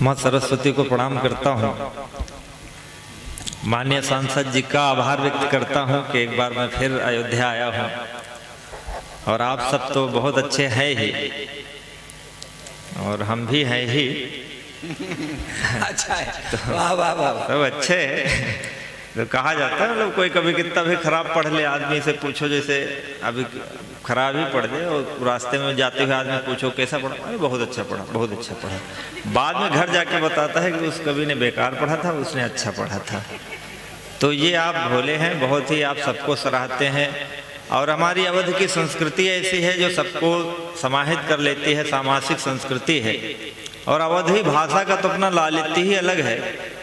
माँ सरस्वती को प्रणाम करता हूँ। माननीय सांसद जी का आभार व्यक्त करता हूँ कि एक बार मैं फिर अयोध्या आया हूँ और आप सब तो बहुत अच्छे हैं ही और हम भी हैं ही। अच्छा है, वाह वाह वाह, सब अच्छे हैं। तो कहा जाता है मतलब कोई कभी कितना भी खराब पढ़ ले, आदमी से पूछो, जैसे अभी खराब ही पढ़ ले और रास्ते में जाते हुए आदमी पूछो कैसा पढ़ा, अरे बहुत अच्छा पढ़ा, बहुत अच्छा पढ़ा। बाद में घर जाके बताता है कि उस कवि ने बेकार पढ़ा था, उसने अच्छा पढ़ा था। तो ये आप भोले हैं, बहुत ही आप सबको सराहते हैं। और हमारी अवध की संस्कृति ऐसी है जो सबको समाहित कर लेती है, सामासिक संस्कृति है। और अवधी भाषा का तो अपना लालित्य ही अलग है।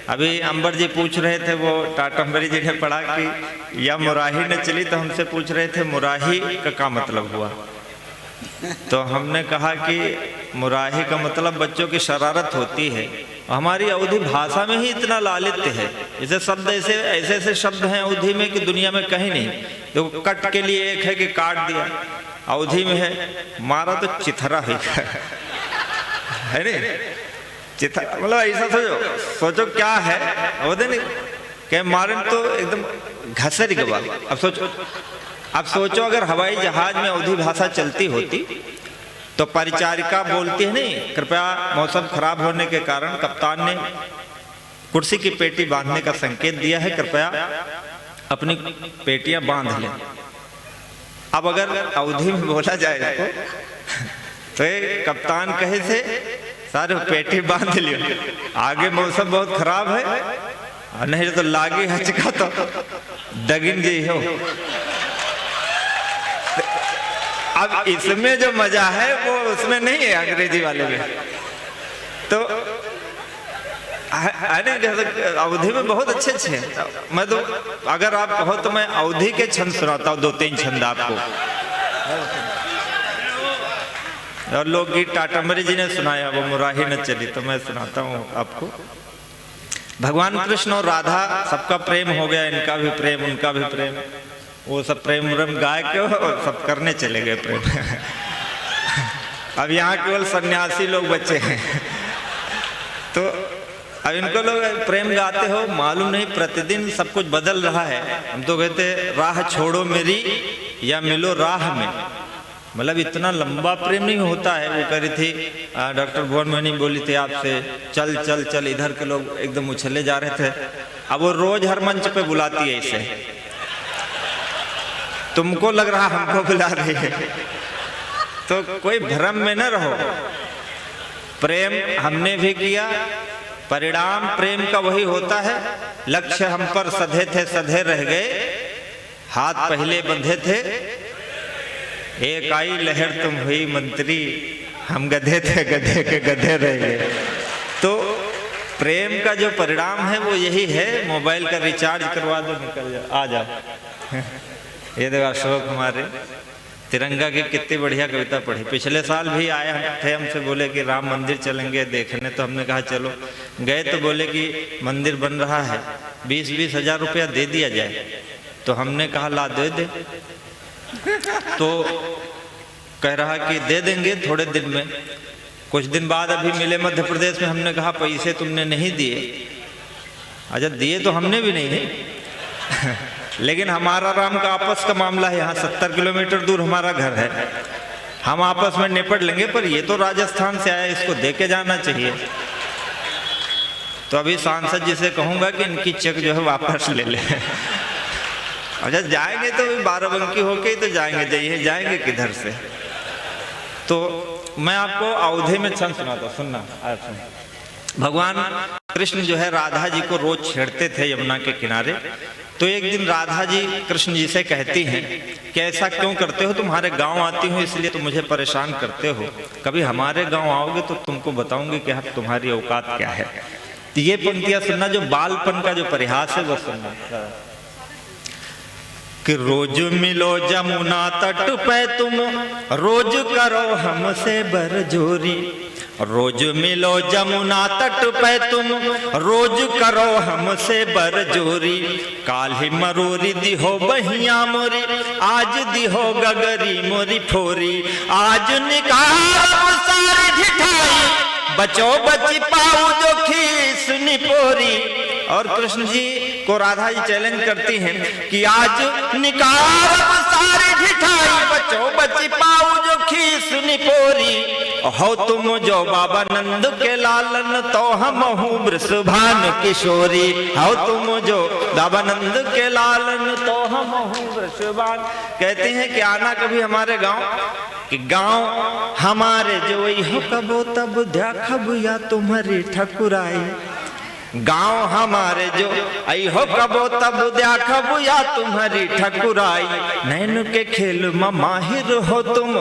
अभी अंबर जी पूछ रहे थे, वो टाटम्बरी जी ने पढ़ा कि या मुराही न चली, तो हमसे पूछ रहे थे मुराही का क्या मतलब हुआ। तो हमने कहा कि मुराही का मतलब बच्चों की शरारत होती है। हमारी अवधी भाषा में ही इतना लालित्य है, जैसे शब्द ऐसे ऐसे शब्द हैं अवधी में कि दुनिया में कहीं नहीं। तो कट के लिए एक है कि काट दिया, अवधी में है मारा तो चिथरा ही है नहीं, चिथरा मतलब ऐसा सोचो क्या है अवधी नहीं क्या मारे तो एकदम घसर गवा। अब सोचो अगर हवाई जहाज में अवधी भाषा चलती होती तो परिचारिका बोलती है नहीं, कृपया मौसम खराब होने के कारण कप्तान ने कुर्सी की पेटी बांधने का संकेत दिया है, कृपया अपनी पेटियां बांध लें। अब अगर अवधी में बोला जाए तो कप्तान कहे थे सारे पेटी बांध लियो, आगे मौसम बहुत खराब है, नहीं तो लागे हचका तो दगिन जी हो। अब इसमें जो मजा है वो उसमें नहीं है अंग्रेजी वाले में। तो अवधी में बहुत अच्छे अच्छे हैं। मैं तो अगर आप कहो तो मैं अवधी के छंद सुनाता हूँ, 2-3 छंद आपको। और लोकगीत टाटम्बरी जी ने सुनाया, वो मुराही न चली, तो मैं सुनाता हूँ आपको। भगवान कृष्ण और राधा सबका प्रेम हो गया, इनका भी प्रेम उनका भी प्रेम, वो सब प्रेम गाय के और सब करने चले गए प्रेम। अब यहाँ केवल सन्यासी लोग बचे हैं। तो अब इनको लोग प्रेम गाते हो, मालूम नहीं प्रतिदिन सब कुछ बदल रहा है। हम तो कहते राह छोड़ो मेरी या मिलो राह में, मतलब इतना लंबा प्रेम नहीं होता है। वो कह रही थी डॉक्टर भुवन मोहिनी बोली थी आपसे, चल चल चल, इधर के लोग एकदम उछले जा रहे थे। अब वो रोज हर मंच पे बुलाती है इसे, तुमको लग रहा हमको बुला रही है। तो कोई भ्रम में न रहो, प्रेम हमने भी किया, परिणाम प्रेम का वही होता है। लक्ष्य हम पर सधे थे सधे रह गए, हाथ पहले बंधे थे, एक आई लहर तुम हुई मंत्री, हम गधे थे गधे के गधे रह गए। तो प्रेम का जो परिणाम है वो यही है। मोबाइल का रिचार्ज करवा दो, निकल जाओ, आ जाओ। ये देखो अशोक हमारे तिरंगा की कितनी बढ़िया कविता पढ़ी। पिछले साल भी आए थे, हमसे बोले कि राम मंदिर चलेंगे देखने, तो हमने कहा चलो। गए तो बोले कि मंदिर बन रहा है, 20-20 हजार रुपया दे दिया जाए। तो हमने कहा ला दे दे। तो कह रहा कि दे देंगे थोड़े दिन में। कुछ दिन बाद अभी मिले मध्य प्रदेश में, हमने कहा पैसे तुमने नहीं दिए। अच्छा दिए तो हमने भी नहीं है। लेकिन हमारा राम का आपस का मामला है, यहाँ 70 किलोमीटर दूर हमारा घर है, हम आपस में निपट लेंगे, पर ये तो राजस्थान से आया, इसको दे के जाना चाहिए। तो अभी सांसद जी से कहूंगा कि इनकी चेक जो है वापस ले ले। अच्छा जाएंगे तो बाराबंकी होके ही तो जाएंगे, जाएंगे किधर से। तो मैं आपको अवधि में छंद सुनाता, सुनना आप सुन। भगवान कृष्ण जो है राधा जी को रोज छेड़ते थे यमुना के किनारे। तो एक दिन राधा जी कृष्ण जी से कहती हैं कि ऐसा क्यों करते हो, तुम्हारे गांव आती हूँ इसलिए तुम मुझे परेशान करते हो, कभी हमारे गांव आओगे तो तुमको बताऊंगी कि तुम्हारी औकात क्या है। तो ये पंक्तियां सुनना, जो बालपन का जो परिहास है वो सुनना। कि रोज मिलो जमुना तट पे तुम, रोज करो हमसे बरजोरी, रोज मिलो जमुना तट पे तुम, रोज करो हमसे बरजोरी। काल्हि मरोरी दिहो बहिया मोरी, आज दिहो गगरी मोरी फोरी। आज निकाल सारी ढिठाई, बचो बची पाऊ जो खीस निपोरी। और कृष्ण जी को राधा जी चैलेंज करती हैं कि आज निकाल सारी ढिठाई, बचो बची पाऊ जो खीस निपोरी। हो तुम जो बाबा नंद के लालन, तो हम हूँ वृषभान किशोरी। हो तुम जो बाबा नंद के लालन, तो हम हूँ वृषभान। कहते हैं कि आना कभी हमारे गांव, कि गांव हमारे जो हो कबो तब देखब या तुम्हारी ठकुराई। गांव हमारे जो आई हो कबो तब देखब या तुम्हारी ठकुराई। नैन के खेल में माहिर हो तुम,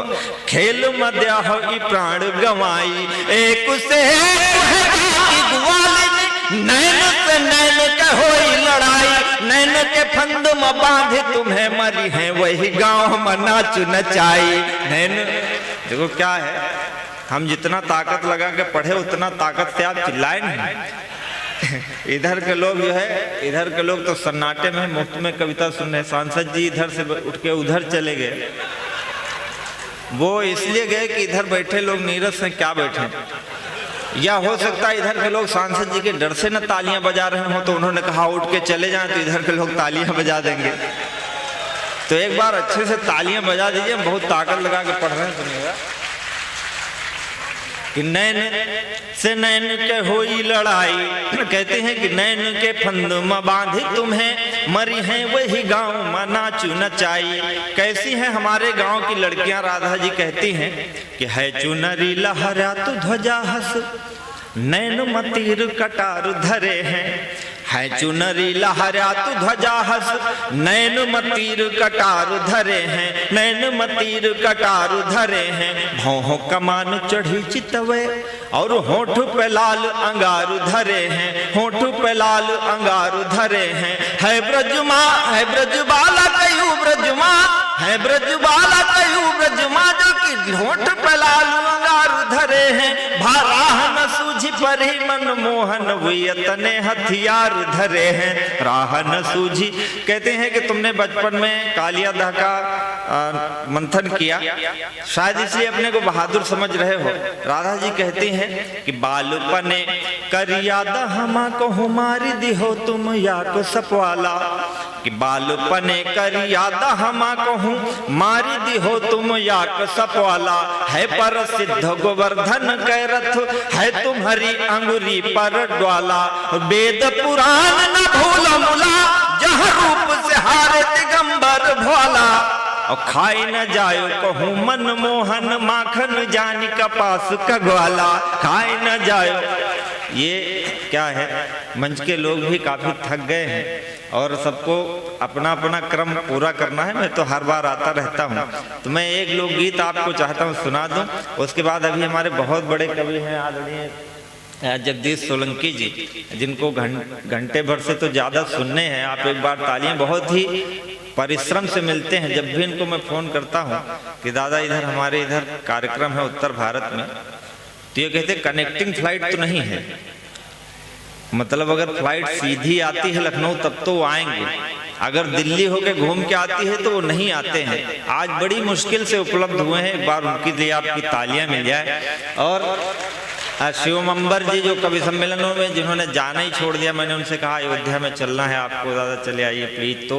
खेल में दया हो ई प्राण गवाई। एक से नैन से नैन के होई लड़ाई। नैन के फंद में बांधे तुम्हें मरी है, वही गांव में नाच नचाई। नैन देखो क्या है, हम जितना ताकत लगा के पढ़े उतना ताकत से आप चिल्लाए नहीं। इधर के लोग जो है, इधर के लोग तो सन्नाटे में मुफ्त में कविता सुन रहे। सांसद जी इधर से उठ के उधर चले गए। वो इसलिए गए कि इधर बैठे लोग नीरस हैं, क्या बैठे। या हो सकता है इधर के लोग सांसद जी के डर से न तालियां बजा रहे हो, तो उन्होंने कहा उठ के चले जाएं तो इधर के लोग तालियां बजा देंगे। तो एक बार अच्छे से तालियां बजा दीजिए, बहुत ताकत लगा के पढ़ रहे हैं, सुनिएगा। कि नैन से नैन के होई लड़ाई, कहते हैं कि नैन के फंद में बांधी तुम्हें मरी हैं, वही गांव में नाचू नचाई। कैसी हैं हमारे गांव की लड़कियां, राधा जी कहती हैं कि है चुनरी लहरा तू ध्वजा हस, नैन मतीर कटार धरे हैं। है चुनरी लहरा तू ध्वजा हस, नैन मतीर कटार धरे हैं। नैन मतीर कटार धरे हैं। भौहों कमान चढ़ी चितवे, और होठ पे लाल अंगार धरे हैं। होठ पे लाल अंगार धरे हैं। है ब्रजमा, है ब्रजबाला कयू ब्रजमा, है ब्रजबाला कयू ब्रजमा, जो कि होठ पे लाल अंगार धरे हैं। भाराह न सूझी परी मन मोहन, वियतने हथियार धरे हैं। राह न सूझी, कहते हैं कि तुमने बचपन में कालिया दह का मंथन किया, शायद इसलिए अपने को बहादुर समझ रहे हो। राधा जी कहती हैं कि बालपने करिया दहमा को हमारी दिहो तुम या को सपवाला। कि बालपने करिया दहमा को मारी दिहो तुम या को सपवाला। है पर सिद्ध गोवर्धन कै रथ, है तुम्हारी अंगुरी पर ज्वाला। वेद पुराण न भूल मुला, जह रूप से हारे दिगंबर भोला। और खाई न जायो कहूँ मन मोहन, माखन जानी कपास का ग्वाला। खाई न जायो, ये क्या है, मंच के लोग भी काफी थक गए हैं और सबको अपना अपना क्रम पूरा करना है। मैं तो हर बार आता रहता हूँ, तो मैं एक लोकगीत आपको चाहता हूँ सुना दूँ। उसके बाद अभी हमारे बहुत बड़े कवि हैं आदरणीय जगदीश सोलंकी जी, जिनको घंटे भर से तो ज़्यादा सुनने हैं। आप एक बार तालियां, बहुत ही परिश्रम से मिलते हैं। जब भी इनको मैं फ़ोन करता हूँ कि दादा इधर हमारे इधर कार्यक्रम है उत्तर भारत में, तो ये कहते कनेक्टिंग फ्लाइट तो नहीं है। मतलब अगर फ्लाइट सीधी आती है लखनऊ तब तो वो आएंगे, अगर दिल्ली होके घूम के आती है तो वो नहीं आते हैं। आज बड़ी मुश्किल से उपलब्ध हुए हैं, एक बार उनके लिए आपकी तालियां मिल जाए। और शिवमंबर जी जो कवि सम्मेलनों में जिन्होंने जाना ही छोड़ दिया, मैंने उनसे कहा अयोध्या में चलना है आपको, दादा चले आइए प्लीज, तो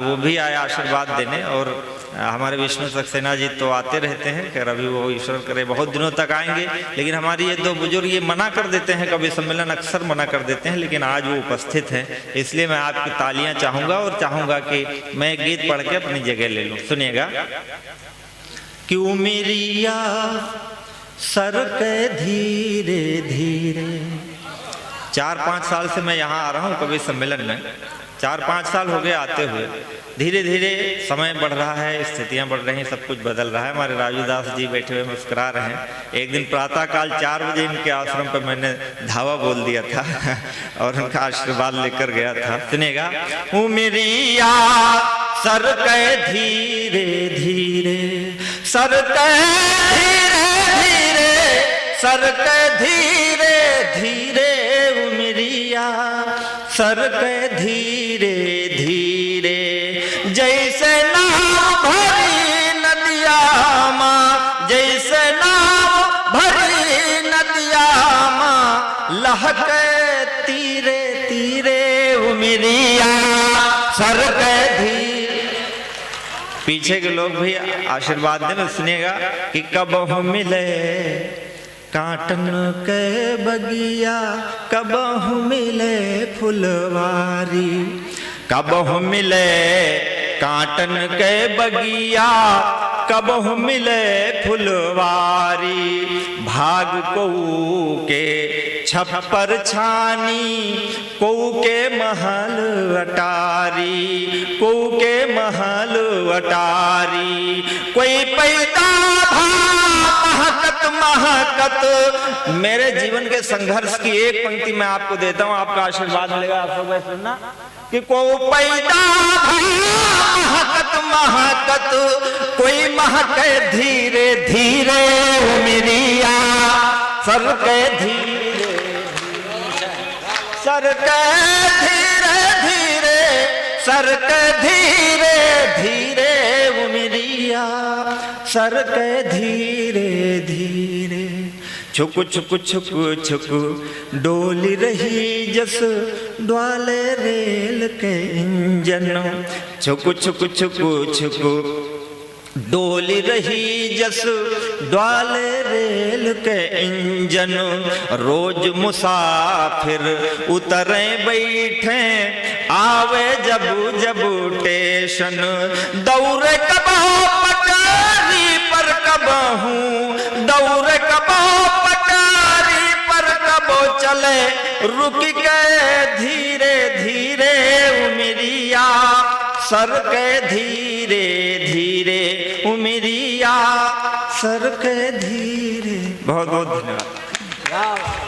वो भी आए आशीर्वाद देने। और हमारे विष्णु सक्सेना जी तो आते रहते हैं, खैर अभी वो ईश्वर करे बहुत दिनों तक आएंगे, लेकिन हमारी ये दो बुजुर्ग ये मना कर देते हैं, कवि सम्मेलन अक्सर मना कर देते हैं, लेकिन आज वो उपस्थित हैं, इसलिए मैं आपकी तालियां चाहूँगा और चाहूँगा कि मैं एक गीत पढ़ के अपनी जगह ले लूँ। सुनिएगा। क्यों मेरिया सर के धीरे धीरे, 4-5 साल से मैं यहाँ आ रहा हूँ कवि सम्मेलन में, 4-5 साल हो गए आते हुए। धीरे धीरे समय बढ़ रहा है, स्थितियाँ बढ़ रही हैं, सब कुछ बदल रहा है। हमारे राजूदास जी बैठे हुए मुस्कुरा रहे हैं। एक दिन प्रातःकाल 4 बजे इनके आश्रम पर मैंने धावा बोल दिया था और उनका आशीर्वाद लेकर गया था। सुनिएगा। उमरिया सर के धीरे धीरे, सर के धीरे धीरे, सर के धीरे धीरे उमरिया, सर के धीरे धीरे, जैसे नाव भरी नदिया माँ, जैसे नाव भरी नदिया माँ, लहके तीरे तीरे उमरिया, सर के धीरे। पीछे के लोग भी आशीर्वाद देना, सुनिएगा कि कब हम मिले काटन के बगिया, कब हम मिले फुलवारी, कब हम मिले काटन के बगिया, कब हम मिले फुलवारी, भाग को के छप्पर छानी, को के महल अटारी, को के महल अटारी, कोई पैदा महकत महकत। मेरे जीवन के संघर्ष की एक पंक्ति मैं आपको देता हूं, आपका आशीर्वाद मिलेगा। आप लोग सुनना कि को पैदा महकत महकत, कोई महके धीरे धीरे उमरिया, सर के धीरे सर के धीरे धीरे, सर के धीरे धीरे उमरिया, सर के धीरे धीरे। छुक छुक छुक छुक डोली रही जस द्वाले रेल के इंजन, छुक छुक छुक छुक डोली रही जस द्वाले रेल के इंजन, रोज मुसाफिर उतरे बैठे आवे जब जब स्टेशन, दौरे कबो पटारी पर कब हूँ, दौरे कबो पटारी पर कबो चले, रुक के धीरे धीरे उमरिया, सर के धीरे धीरे उमरिया, सर के धीरे। बहुत बहुत धन्यवाद।